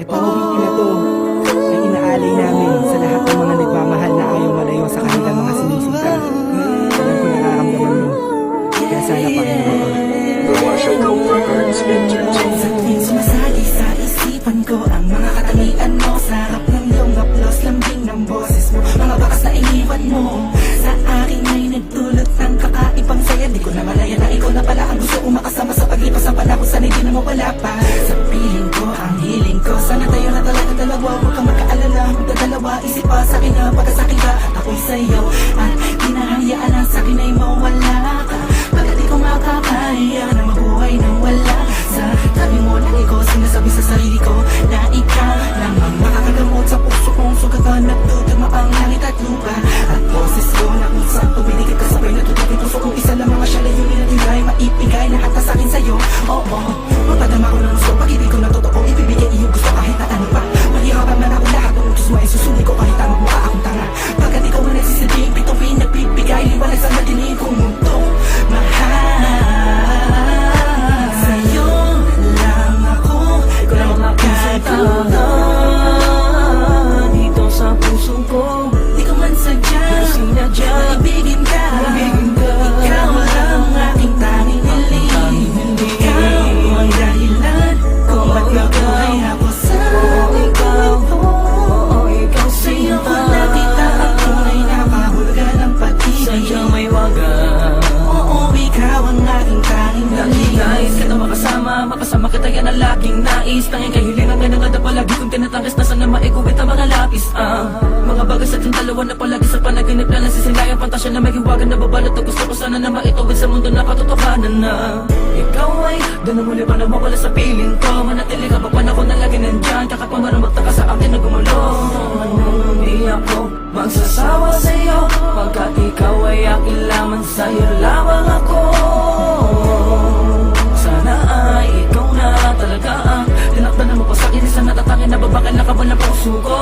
Ito na to ay inaalay namin sa lahat ng mga nagmamahal na ayaw malayo sa kanilang mga sinisinta. Alam ko nararamdaman mo, kaya sana Panginoon. Sa tuwing sumasagi sa isipan ko ang mga katangian mo, sarap ng iyong haplos, lambing ng boses mo, mga bakas na iniwan mo sa akin ay nagdulot ng kakaibang saya. Di ko na malaya na ikaw na pala ang gusto kong makasama sa paglipas ng panahon, sana'y di na mawala pa sa piling ko, ang hiling ko. Sana tayo na talaga dalawa, huwag kang magkaalala, magdadalawa, isip pa sa akin na pagka sa akin ka at ako'y sa'yo, at di na hayaan na sa akin ay mawala ka. Pagkat di ko makakaya na mabuhay nang wala sa tabi mo, lagi ko sinasabi sa sarili ko na ikaw lang ang makakagamot sa puso kong sugatan. Nagduduma ang langit at lupa at boses ko na kung saan tumiligid ka sabay natutup yung puso kong isa lang mga siya layunin at hingay maipigay lahat na sa'kin sa'yo. Oo, magpadama ko ng gusto pag ibig ko na totoo, ibibigay iyong gusto kahit na ano pa. Mahirapan man ako lahat ng utos mo ay susuli ko kahit ang mukha akong tanga. Pagkat ikaw man nagsisilbing bituin, nagbibigay liwanag sa madilim kong mundo. Mahal sa'yo lang ako, ikaw lang makakatawa dito sa puso ko. Di ko man sadya sinadya maibigin ka. Ikaw lang aking tanging hiling. Ikaw ang dahilan kung ba't nabuhay ako sa ikaw. Sa'yo ko nakita ang tunay na kahulugan ng pag-ibig. Sadyang may wagas. Oo, ikaw ang aking tanging hiling. Nais kita makasama kita yan ang laging nais. Tanging kahilingan nga nangada palagi kong tinatangis na sana maikuwit ang mga lapis. Mga bagay sa ating dalawa na palagi sa panaginip na nasisilayang pantasya na may hiwagan na babalot na gusto ko sana na maituwid sa mundo na katotohanan na ikaw ay doon na muli pa na mawala sa piling ko. Manatili ka pa panahon na lagi nandyan, kakapamarang magtaka sa akin na gumulo. Hindi ako magsasawa sa'yo pagkat ikaw ay akin lamang, sa'yo lamang ako. Sana ay ikaw na talaga ang tinakdan mo pa sa'kin, isang natatangin na babakal na kabal na puso ko.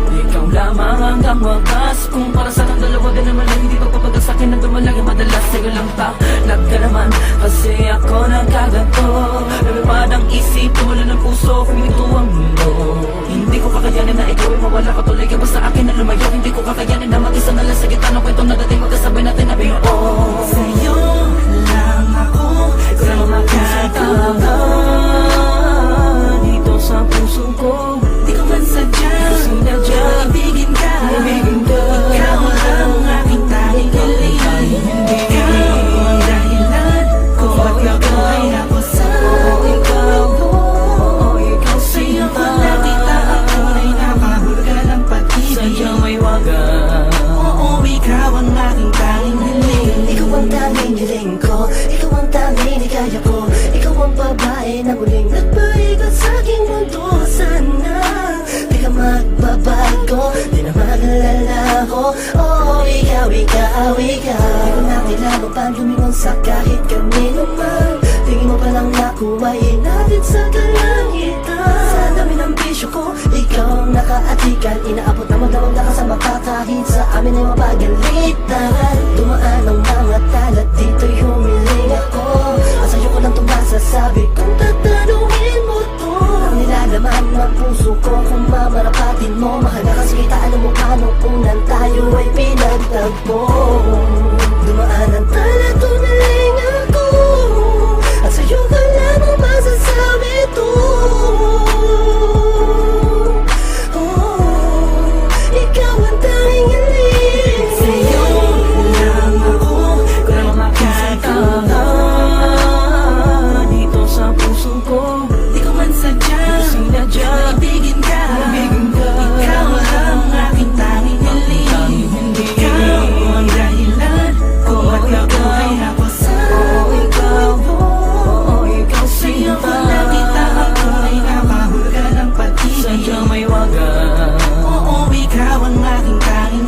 Ikaw lamang hanggang wagas, kung para sa ng dalawa din naman ay hindi pagpapagal sa'kin na dumalagi madalas sa'yo lang talag ka naman. Kasi ako nagkaganto, lumipad ang isip, tumula ng puso, kumito ang mundo. Hindi ko kakayanin na ikaw ay mawala ka, tuloy ka ba sa akin na lumayo. Hindi ko kakayanin na mag-isa na lang sa gitna ng kwento na dating magkasabay natin na biyo. Sa'yo lang ako, ikaw lang makakatawa dito sa puso ko. di ko man sadya Sinadya maibigin ka. maibigin ka. Ikaw lang aking tanging hiling. Ikaw ang dahilan kung ba't nabuhay ako sa ikaw. Sa'yo ko nakita ang tunay na kahulugan ng pag-ibig. Sadyang may wagas. Oo, ikaw ang aking tanging hiling. Ikaw ang tanging hiling ko, ikaw ang tanging hikaya ko. Ikaw ang babae na muling nagpaigot sa aking mundo. Sana di ka magbabago, di na mag-alala ko. Oh, ikaw, ikaw, ikaw. Di ko na kailangan pa lumingon sa kahit kanino man. Tingin mo pa lang nakuha, inatid sa kalangitan. Sa dami ng bisyo ko, ikaw ang nakaatikan. Inaabot na magdamag na kasama ka kahit sa amin ay mapagalitan. Dumaan ang mga talat, dito'y humiling ako. At sa'yo ko lang itong masasabi kung tatanungin mo to. Ang nilalaman ng puso ko kung mamarapatin mo. Mahal na kasi kita, alam mo paano unang tayo ay pinagtagpo. Dumaan ang talat, humiling ako. At sa'yo ka lamang masasabi to. Oh, ikaw ang tanging hiling. Sa'yo lang ako, ikaw lang makakatawa dito sa puso ko. di ko man sadya Sinadya maibigin ka. Ikaw lang aking tanging hiling. Ikaw ang dahilan kung ba't nabuhay ako sa ikaw. Sa'yo ko nakita ang tunay na kahulugan ng pag-ibig. Sadyang may wagas. Oo, ikaw ang aking tanging